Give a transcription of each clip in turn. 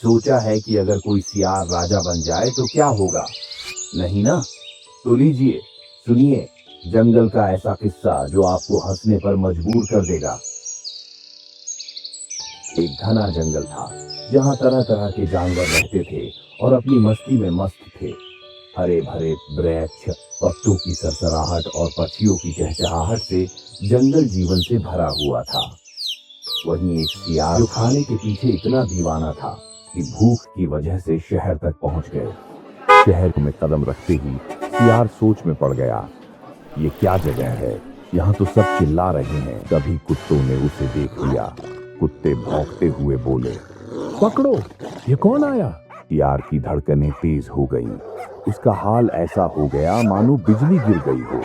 सोचा है कि अगर कोई सियार राजा बन जाए तो क्या होगा, नहीं ना? तो लीजिए, सुनिए जंगल का ऐसा किस्सा जो आपको हंसने पर मजबूर कर देगा। एक घना जंगल था जहां तरह तरह के जानवर रहते थे और अपनी मस्ती में मस्त थे। हरे भरे वृक्ष, पत्तों की सरसराहट और पक्षियों की चहचहाहट से जंगल जीवन से भरा हुआ था। वहीं एक सियार जो खाने के पीछे इतना दीवाना था कि भूख की वजह से शहर तक पहुंच गए। शहर में कदम रखते ही सियार सोच में पड़ गया, ये क्या जगह है, यहाँ तो सब चिल्ला रहे हैं। तभी कुत्तों ने उसे देख लिया। कुत्ते भौंकते हुए बोले, पकड़ो, ये कौन आया? सियार की धड़कनें तेज हो गईं। उसका हाल ऐसा हो गया मानो बिजली गिर गई हो।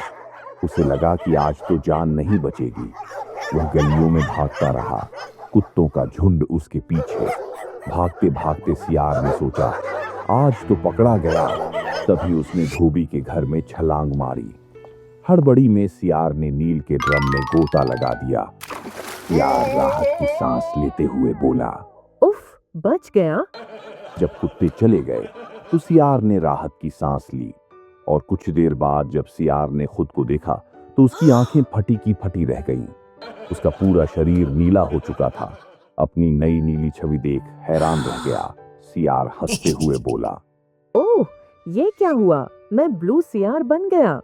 उसे लगा कि आज तो जान नहीं बचेगी। वह गलियों में भागता रहा, कुत्तों का झुंड उसके पीछे। भागते भागते सियार ने सोचा, आज तो पकड़ा गया। तभी उसने धोबी के घर में छलांग मारी। हड़बड़ी में सियार ने नील के ड्रम में गोता लगा दिया। सियार राहत की सांस लेते हुए बोला, उफ, बच गया। जब कुत्ते चले गए तो सियार ने राहत की सांस ली। और कुछ देर बाद जब सियार ने खुद को देखा तो उसकी आंखें फटी की फटी रह गईं। उसका पूरा शरीर नीला हो चुका था। अपनी नई नीली छवि देख हैरान रह गया। सियार हंसते हुए बोला, ओह, ये क्या हुआ? मैं ब्लू सियार बन गया।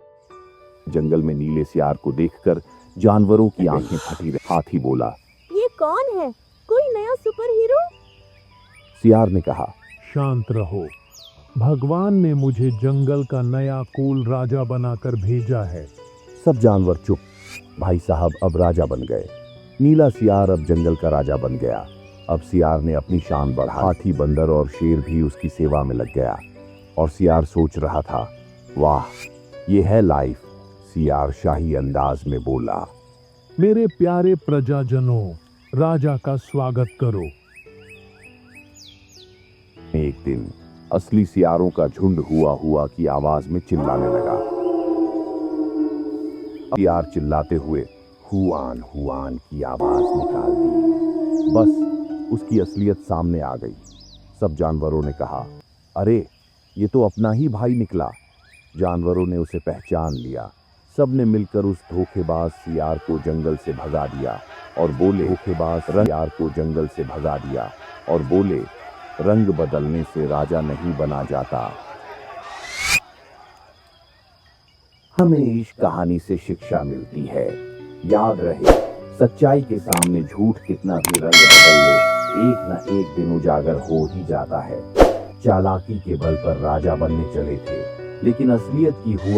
जंगल में नीले सियार को देखकर जानवरों की आंखें फटी रही। हाथी बोला, ये कौन है? कोई नया सुपर हीरो? सियार ने कहा, शांत रहो, भगवान ने मुझे जंगल का नया कूल राजा बनाकर भेजा है। सब जानवर चुप। भाई साहब अब राजा बन गए। नीला सियार अब जंगल का राजा बन गया। अब सियार ने अपनी शान बढ़ा। हाथी, बंदर और शेर भी उसकी सेवा में लग गया। और सियार सोच रहा था, वाह, ये है लाइफ। सियार शाही अंदाज में बोला, मेरे प्यारे प्रजाजनों, राजा का स्वागत करो। एक दिन असली सियारों का झुंड हुआ की आवाज में चिल्लाने लगा। सियार चिल्लाते हुए हुआन हुआन की आवाज निकाल दी। बस उसकी असलियत सामने आ गई। सब जानवरों ने कहा, अरे ये तो अपना ही भाई निकला। जानवरों ने उसे पहचान लिया। सब ने मिलकर उस धोखेबाज सियार को जंगल से भगा दिया और बोले, सियार को जंगल से भगा दिया और बोले, रंग बदलने से राजा नहीं बना जाता। हमें इस कहानी से शिक्षा मिलती है, याद रहे, सच्चाई के सामने झूठ कितना भी रंग बदल ले, एक न एक दिन उजागर हो ही जाता है। चालाकी के बल पर राजा बनने चले थे, लेकिन असलियत की हुआ